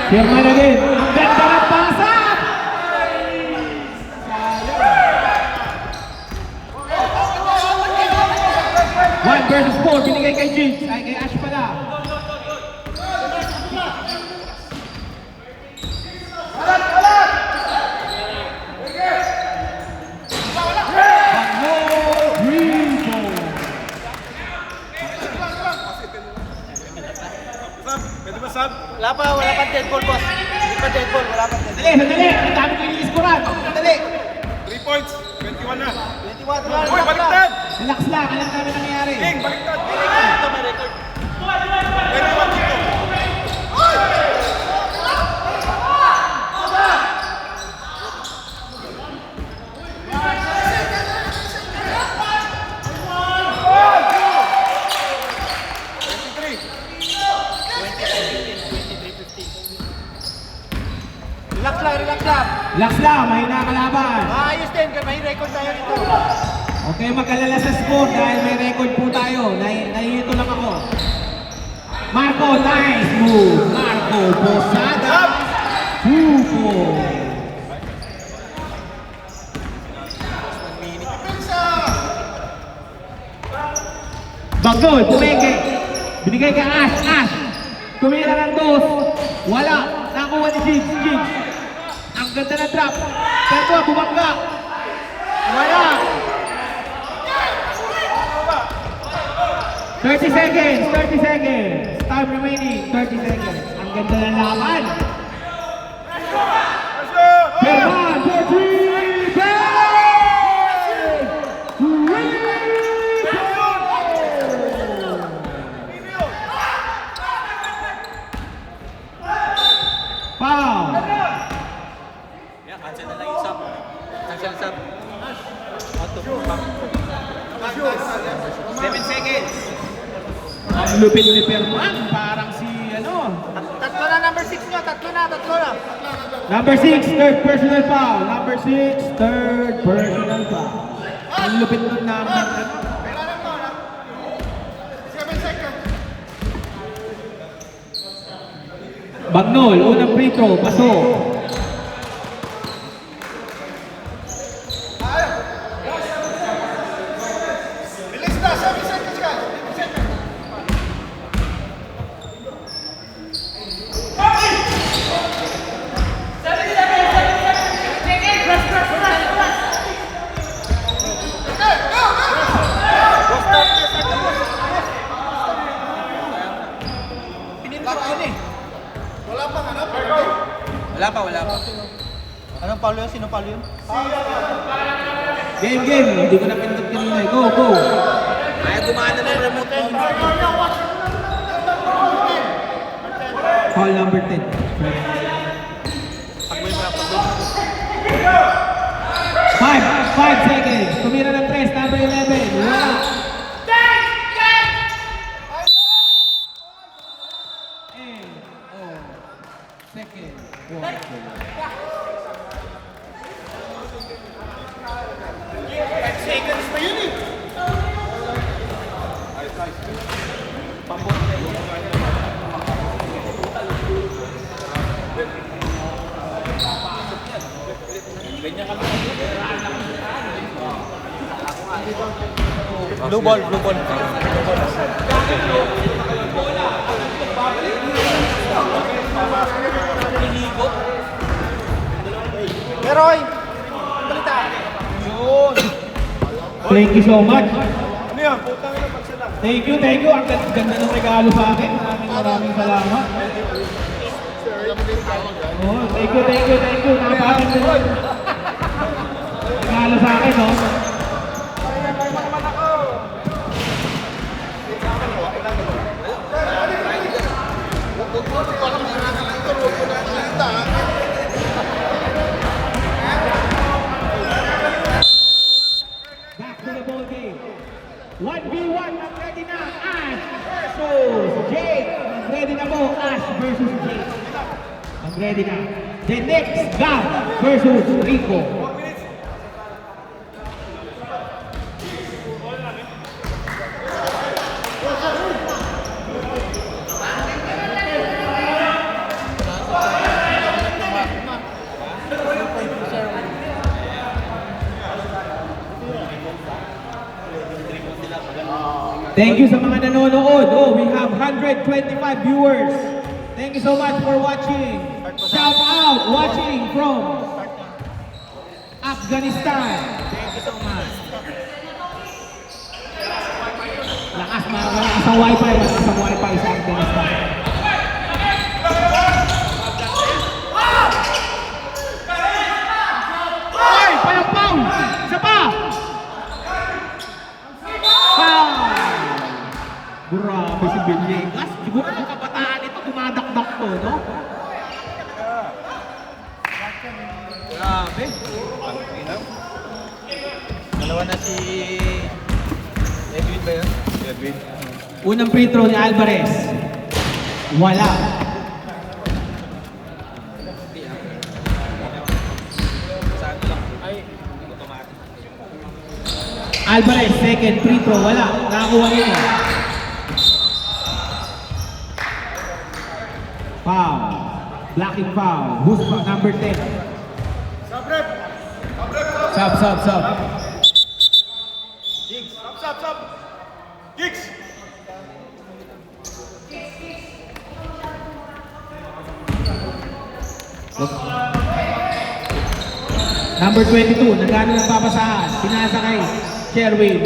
Firma na din. Ang ganda ng pasa! 1 versus 4, binigay kay Jigs. Ay, kay Ash pala. Wala pa dead ball, boss. Hindi pa dead ball, wala pa dead ball. Sandali! Ang dami ko iniiskuran. Sandali! 3 points, 21 na. 21, Hoy, baliktad! Relax lang, alam namin nangyayari. King, baliktad! May record dito, may record. 21 dito. Relax lang. Relax lang, mahina kalaban. Ayos din, may record tayo dito. Okay, mag-alala sa score dahil may record po tayo. Nahihito lang ako. Marco, nice move. Marco, Posada. Hugo. Bagol, pumenge. Binigay kay Ash. Ash. Tumira ng dos. Wala. Nakuha ni Jigs. Jigs. Ang ganda na drop. Pero bumangga. Wala. 30 seconds. 30 seconds. Time remaining. 30 seconds. Ang ganda ng laban. Perman for 3. Bang! Foul. Yeah, cancel na lang yung sub. Cancel sub. 7 seconds. Ang lupit ni Perman. Parang si ano. Tatlo na number 6 nyo. Tatlo na. Number 6, third personal foul. Number 6, third personal foul. Ang lupit ng number. Bagnol, unang free throw, pasok. Wala pa. Anong paulo yun? Sino paulo yun? Game. Hindi ko na pinatag kanina. Go. Kaya gumana na yung remote. Foul number 10. Pagboy mo na. 5 seconds. Tumira ng 3, number 11. Wala. Second. Seconds na yun eh. Blue ball. Meroy! Balita! Yun! Thank you so much. Ano yan? Putang ina pag sila. Thank you. Ang ganda ng regalo sa akin. Maraming salamat. Oh, thank you. Napakaganda ng regalo sa akin, no? Back to the ball game. 1v1, ready na. Ash versus Jake. Ready na po, Ash versus Jake. Ready na. The next Gab versus Rico. Thank you sa mga nanonood. Oh, we have 125 viewers. Thank you so much for watching. Shout out watching from Afghanistan. Thank you so much. Lakas ang wifi. Lakas ang wifi sa Afghanistan. Ay! Payaw! Isa pa! Foul! Grabe si Villegas. Siguro ang kabataan ito, dumadakdak to, no? Grabe. Dalawa na si Edwin ba yun? Edwin. Unang free throw ni Alvarez. Wala. Saan lang? Ay, automatic. Alvarez, second free throw. Wala. Nakakuha rin. Foul. Blocking foul. Who's foul? Number 10. Sabrep! Sub. Gigs! Sub! Gigs! Number 22. Nagano ng papasahan. Pinasa kay Sherwin.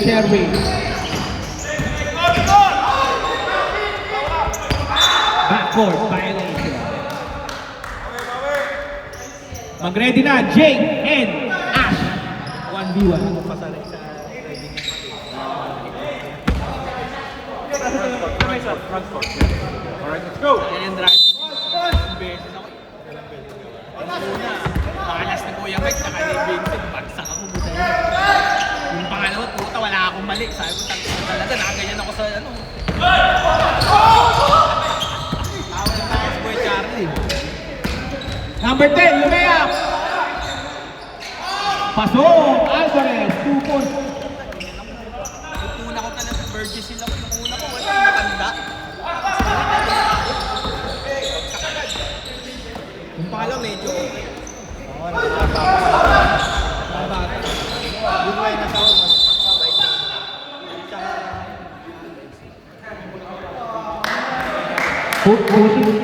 Backcourt violation. Mag-ready na, Jake and Ash. 1v1. Alright, let's go! Yan yung driving. Ilang beses ako. Yung una, nakalas ni Kuya Mike, naka-Vincent, bagsak ako buta yun. Yung pangalawa, puta, wala akong mali. Sabi ko, talaga, nakaganyan ako sa ano. Tawa na tayo si Boy Charlie. Number 10, lumayak. Pasok, Alvarez, 2 points. Yung una ko talaga, Burgess sila ko. Yung una ko, wala yung matanda. Yung pangalawa, medyo okay. Oo, yung way na sa Pushing.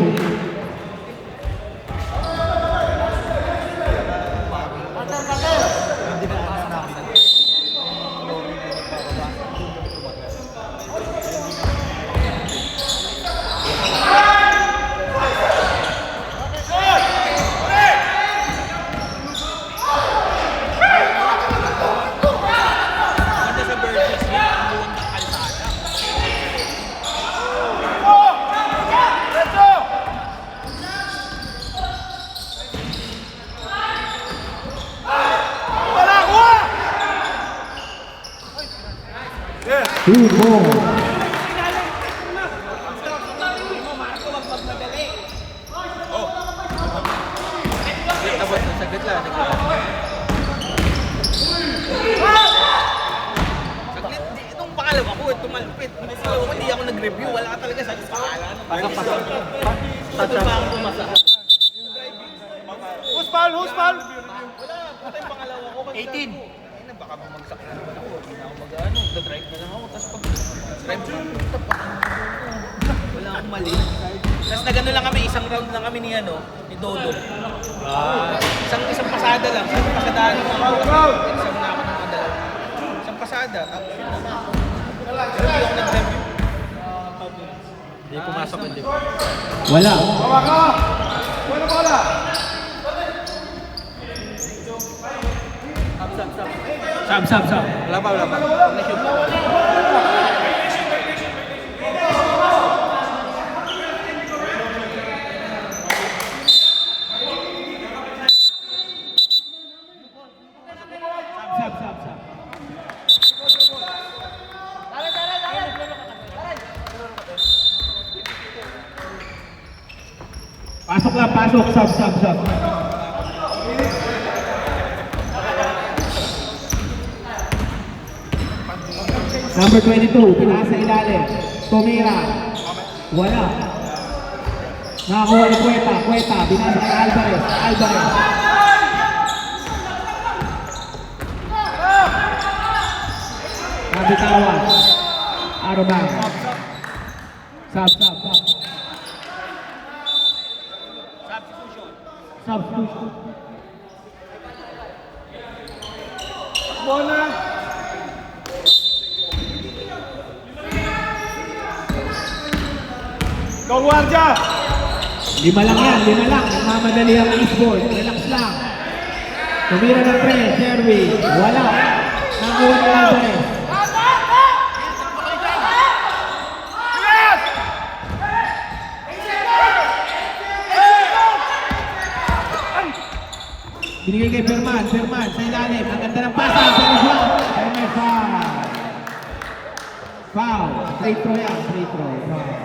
Maganda sa Burgess, yung ang buwan ng kalsada. Let's go! Wala ko! Yes! 2 more. Tapos na saglit lang. Saglit, itong pangalawa ko, itong malupit. Hindi ako nag-review, wala ka talaga sa pangalan. Pasok. Tatlo pa ako pumasa. Who's foul? Wala, pati yung pangalawa ko. 18. Ay na, baka bumagsak na naman ako. Hindi na ako mag-ano, drive na lang ako. Tapos pag drive ko, wala akong mali. Tapos nagano lang kami, isang round lang kami ni Dodo. Isang pasada lang, isang pasadaan lang ako. Isang na ako ng mga dalawa. Isang pasada, tapos yun naman. Pero hindi ako nag-review. Hindi pumasok, hindi. Wala. Bawa ka! Wala bola! Sub. Wala pa. Na-shoot. Pasok. Sub. Number 22, pinasa ilalim. Tomira. Wala. Nakakuha ni Cueta. Binasa kay Alvarez. Nabitawan. Marubang. Sub. Substitution. Bola. Go, Guardia. 5 lang yan, 5 lang. Nagmamadali ang Eastboard. Relax lang. Tumira ng 3, Sherwin. Wala. Nakuha na lang 3. Binigay kay Perman sa ilalim. Ang ganda ng pasa, pero foul. Pero may foul. Foul. Straight throw yan, straight throw. Foul.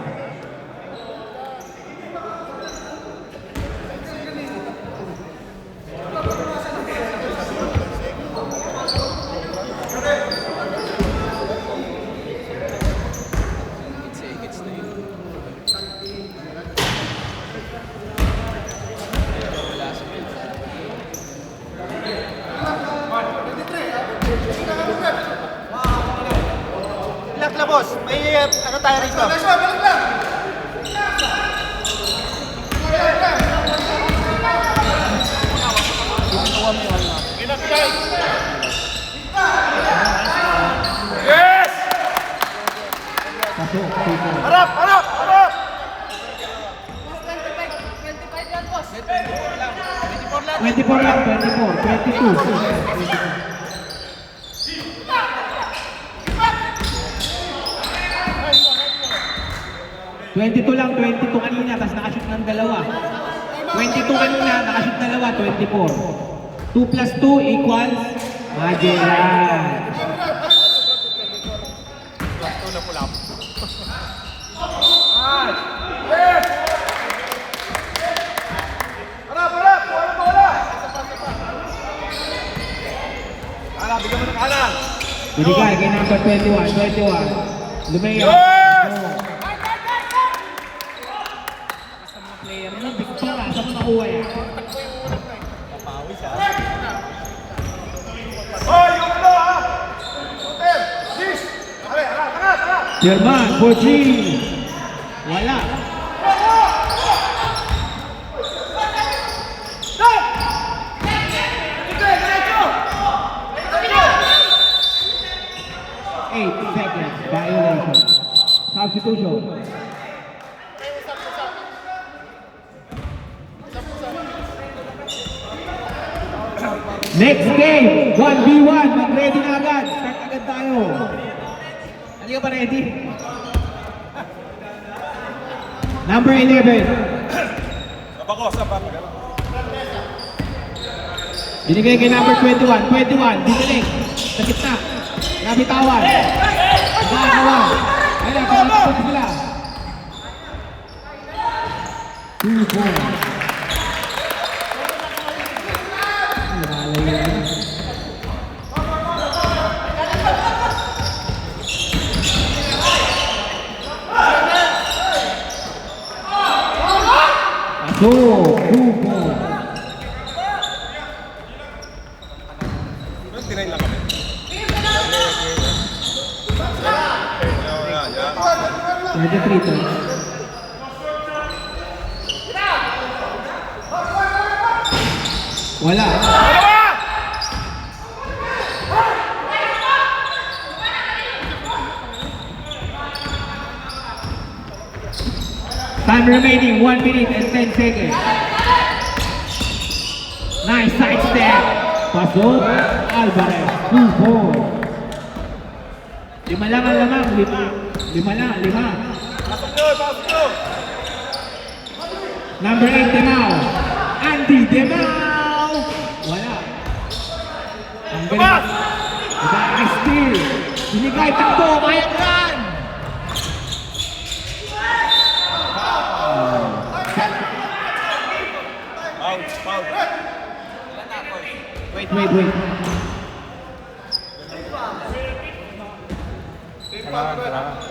Relax na boss, may ano tayo rito? Yes! Pasok, pasok. Harap! 24 lang, 22. 22 lang, 22 kanina, tapos nakashoot ng dalawa. 22 kanina, nakashoot dalawa, 24. 2 plus 2 equals Magellan. Yes! Harap! Bola! Kanan, bigyan mo ng kanan. Binigay kay number 21. Lumayo. Yes! Big para sa mga kuha yan. Oh, yung ano ha? Hotel! Sis! Harap! German, 14. Wala. Eight seconds. Violation. Substitution. Next game, 1v1. Mag-ready na agad. Start agad tayo. Hindi ka ba ready? Number 11. Sapa. Binigay kay number 21. 21, didilig. Sa gitna. Nabitawan. Nakawa. Ayun, pagkakapag sila. 2-4. So, 2-4. Tinayin lang kami. 23 to. Wala. Time remaining 1 minute and 10 seconds. Nice side step. Pasok. Alvarez. 2-4. 5 lang ang lamang. 5. Pasok nyo! Number 8, Demao. Andy Demao. Wala. Ang galing. Back steal. Binigay takbo. Kaya run. Foul. Wait.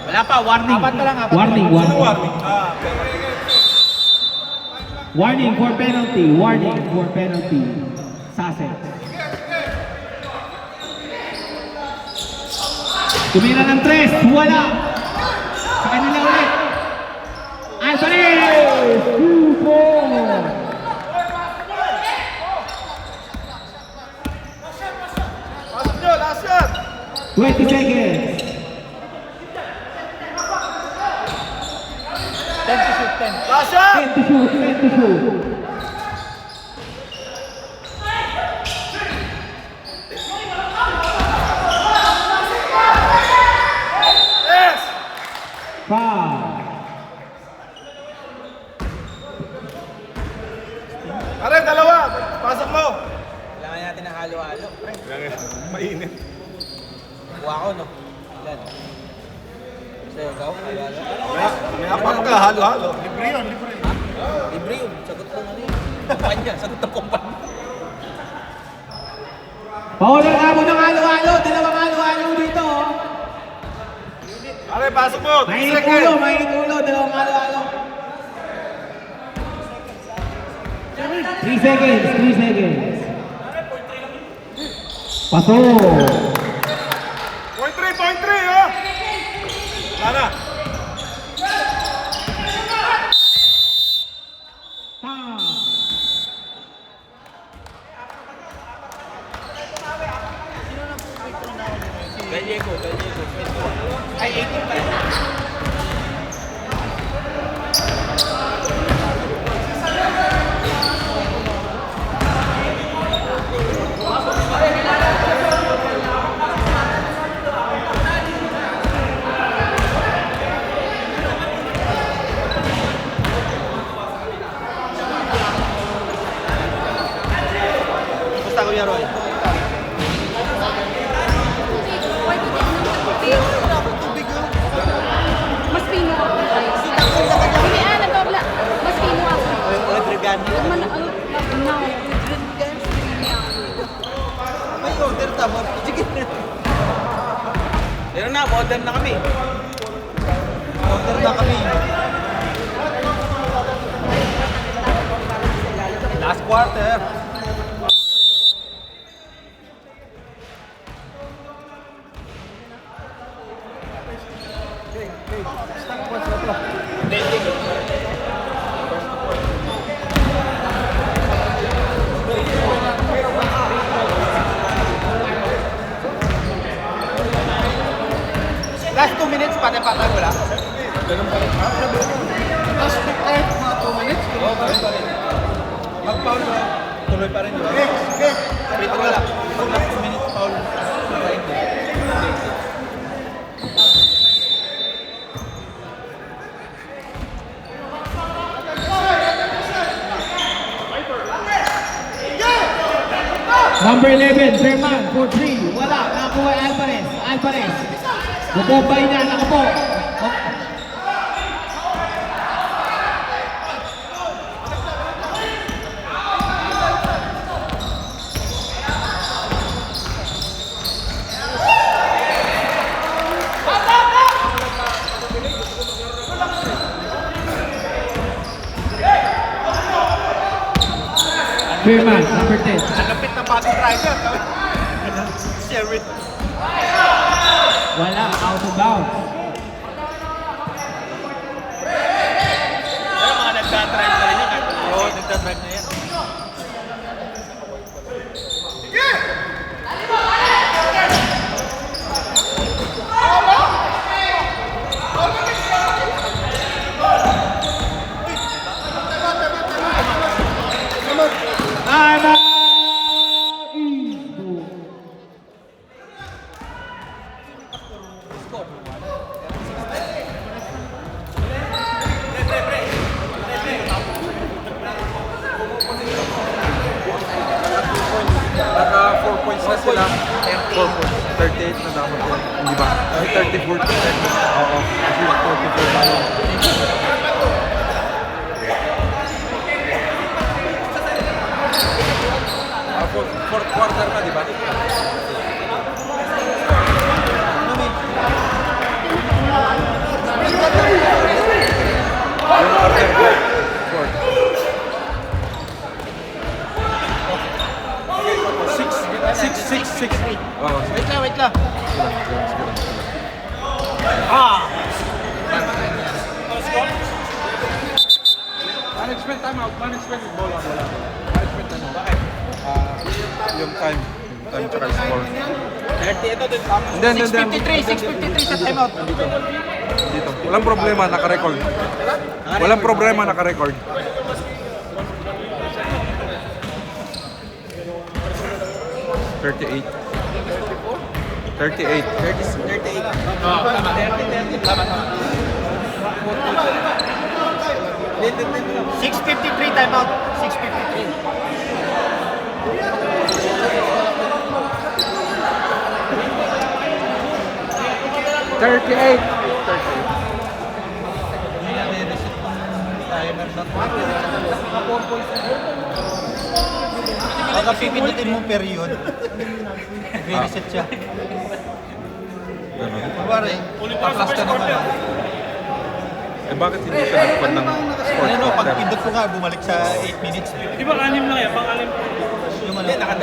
Wala pa, warning. Warning. Warning. Warning for penalty. Saset. Tumira ng 3. Wala. kanila ulit. Alvarez! 2-4. Pasok nyo, last shot. 20 seconds. 10 to shoot, 10. Last shot. 10 to shoot, 10 to shoot. Yes. Foul. Pare, dalawa. Pasok mo. Kailangan natin ng halo-halo. Mainit. Kuha ko, no? Ilan? Sa'yo, ikaw? Halo-halo? May apak ka, halo-halo. Libre yun, libre. Libre yun. Sagot ng ano yun. Kumpanya. Sagot ng kumpanya. Paulan nga mo ng halo-halo. Dalawang halo-halo dito. Oh. Pare, pasok mo. 3 Mainit seconds. ulo, mainit ulo. Dalawang halo-halo. 3 seconds, 3 seconds. Paso. Point 3, oh. Sana. Gallego. Ay, 18 pa rin. Basta Kuya Roy. Mas pino ako. Hindi, nagkabla. Mas pino ako. Rodrigan. Man, now. May order tama. Sige. Meron na, order na kami. Order na kami. Last quarter. Last 2 minutes, patay-patay wala. Ganun pa rin. Last 2 minutes? Oo, ganun pa rin. Mag-foul ba? Tuloy pa rin, di ba? Wait, wala. Pag last 2 minutes, foul. Number 11, Sherman, for 3. Wala, nakakuha Alvarez. Alvarez. Bubombay na, nakapo. Sherman, number 10. Nagapit na body driver. Share it. Wala, out of bounds. Pero mga nagdadrive na rin yan. Oo, nagdadrive na yan. I'm out. Naka 4 points na sila. 4 points. 38 na dapat yun. Hindi ba? Kasi 34 to 10. Oo. Kasi 44 tayo. Fourth quarter na, di ba? Yung quarter ko. Fourth. 6. Oo. Wait lang. Sige lang. Ah! Management timeout. Management ball on. Wala. Management timeout. Bakit? Yung time. Yung time tsaka yung score. 30 ito din tama. Hindi. 6:53 sa timeout. Dito. Walang problema, naka-record. Walang problema, naka-record. 38. 38. 38. Tama. 30. Tama. 6:53 timeout. 6:53. Pagka pipindutin mo period, nag-reset siya. Kunwari, pa-flash ka naman. Eh bakit hindi siya nagpad ng score? Ano, pag pindot ko nga, bumalik sa 8 minutes. Di ba anim lang yan? Pang-anim. Yung ano, Hindi, naka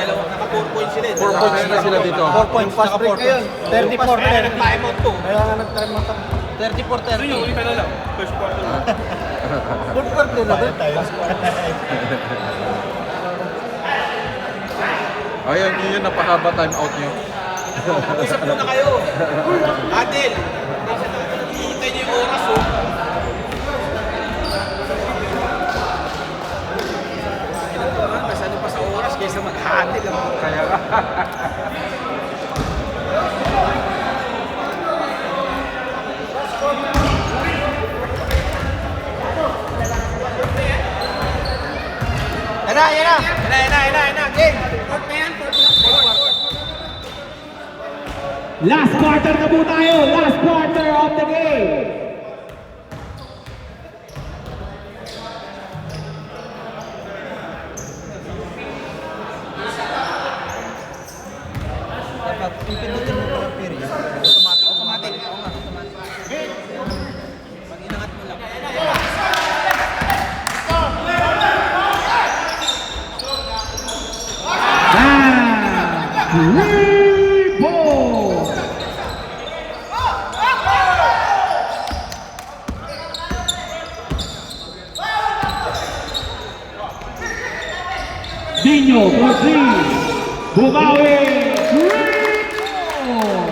4 points sila. 4 points na sila dito. 4 points, naka 4 points. 34, Kaya nag-timeout to. Kaya nga nag-time out ako. 34-30. Yun yung uli ka na lang. First quarter lang. Good part nila ba? Ayun, yun napahaba timeout niyo. Usap muna kayo. Adel. Hintay niyo yung oras, oh. Mas ano pa sa oras kaysa mag-hadil. Kaya Yan na. Game. Last quarter na po tayo. Last quarter of the game. pag pipindutin mo pa period, Automatic. Oo nga, automatic. Pag inangat mo lang. Three ball. Dino for three. Bumawi. Three ball.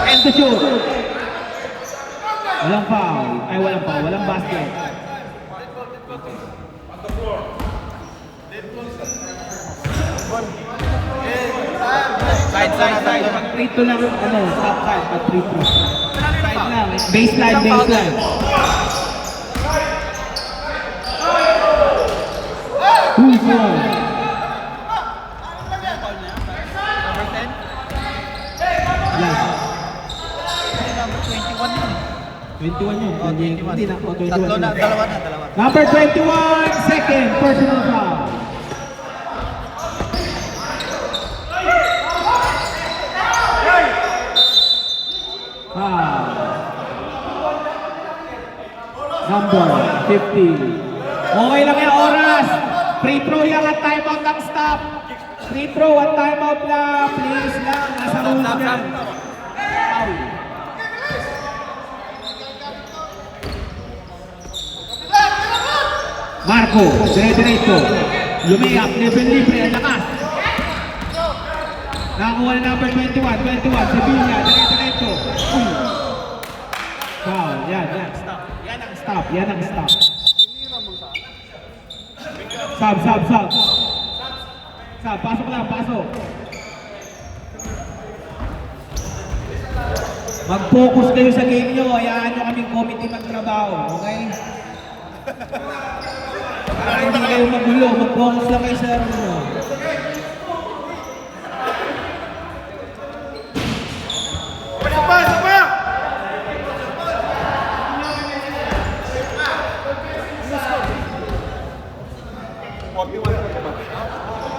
End to shoot. Walang foul. Ay, walang foul. Walang basket. Side. Pag free to lang, ano, top side. Pag free to. Side lang. Baseline. 2-4. Yan. number 21 yun. 21 yun. Hindi na. 21. Tatlo na, yun. dalawa. Number 21, second personal foul. Foul. Number 50. Okay lang yung oras. Free throw lang at timeout lang stop. Free throw at timeout lang. Please lang. Nasa rules yan. Foul. Marco, dire-diretso. Lumiyak, libre-libre, ang lakas. Nakakuha na number 21, Sevilla, dire-diretso. Foul, yan. Stop. Stop, pasok lang. Mag-focus kayo sa game nyo, hayaan nyo kaming committee magtrabaho, okay? Para hindi kayo magulo, mag-focus lang kayo sa ano.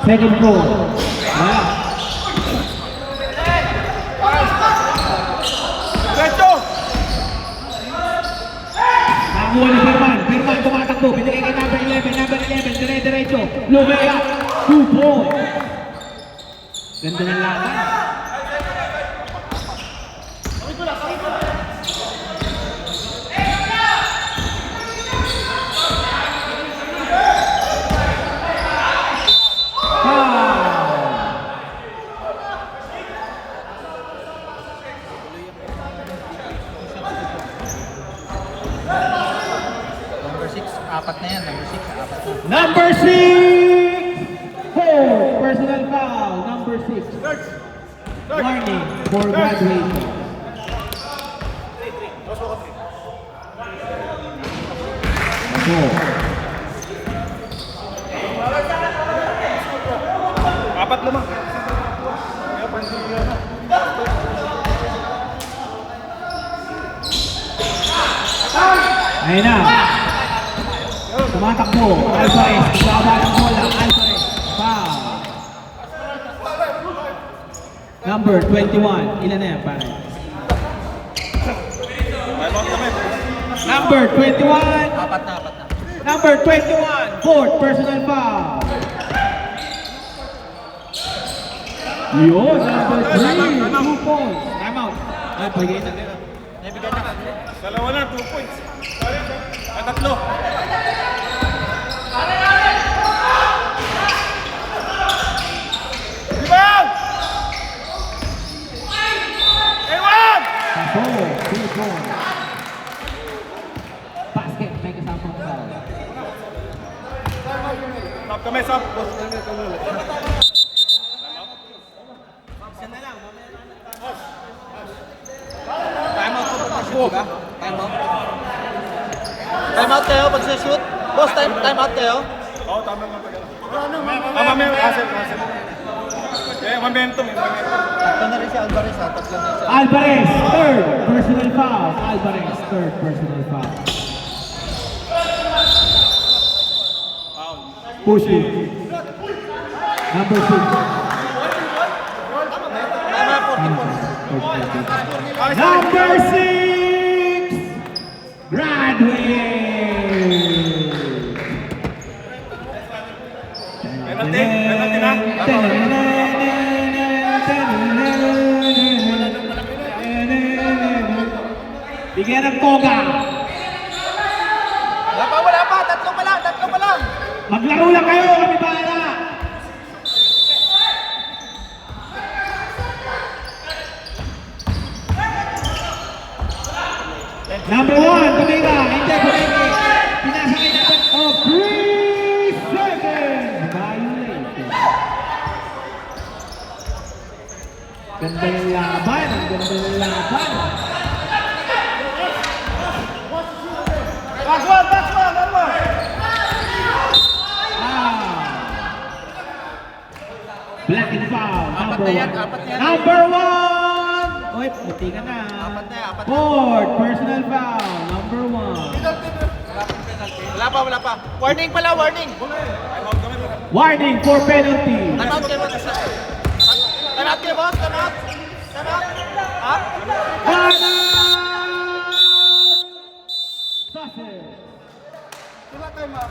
Second floor. Wala. Nakakuha ni Firman tumatakbo, bilis. bigay kay number 11. Number 11, dire-diretso. Lumea. 2 points. Ganda ng laban. Number 6, apat na yan. Number 6, apat na. Number 6! 4 personal foul. Number 6. Warning for graduation. Apat naman. Ayun na. Tumatakbo. Alvarez. Baba ng bola. Alvarez. Foul. Number 21. Ilan na yan, pare? Number 21. Apat na. Number 21. Fourth personal foul. Yun. Number 3. 2 points. Time out. Ay, pagay na nila. Dalawa na, 2 points. Ay, tatlo. Rebound! Ewan! Paso. 2 points. Basket. May kasamang foul. Stop kami, stop. Time out po pag shoot, diba? Time out. Time out kayo pag shoot. Boss, time out kayo. Oo, tama nga pag mamaya, asset. Momentum. Tatlo na rin si Alvarez ha. Tatlo na rin si Alvarez. Third personal foul. Alvarez. Third personal foul. Pushing. Number 6. Time out, 44. Number 6! Graduate! Penalty na. Bigyan ng toga. Wala pa. Tatlo pa lang. Maglaro lang kayo, kami bahala. Number 1, Tumira. Hindi, Tumira. Pinasakay natin of 3 seconds. Violated. Ganda ng laban. Ang ganda ng laban. Last one, that one. Black and foul. Apat Number na yan, 1. apat na yan. Number 1. Uy, puti ka na. Apat na. Fourth personal foul. Number 1. Wala pa. Warning pala. Warning for penalty. Time out kayo, boss. Time out kayo, boss. Time out. Ha? Warning! Sussex. Wala tayo, ma.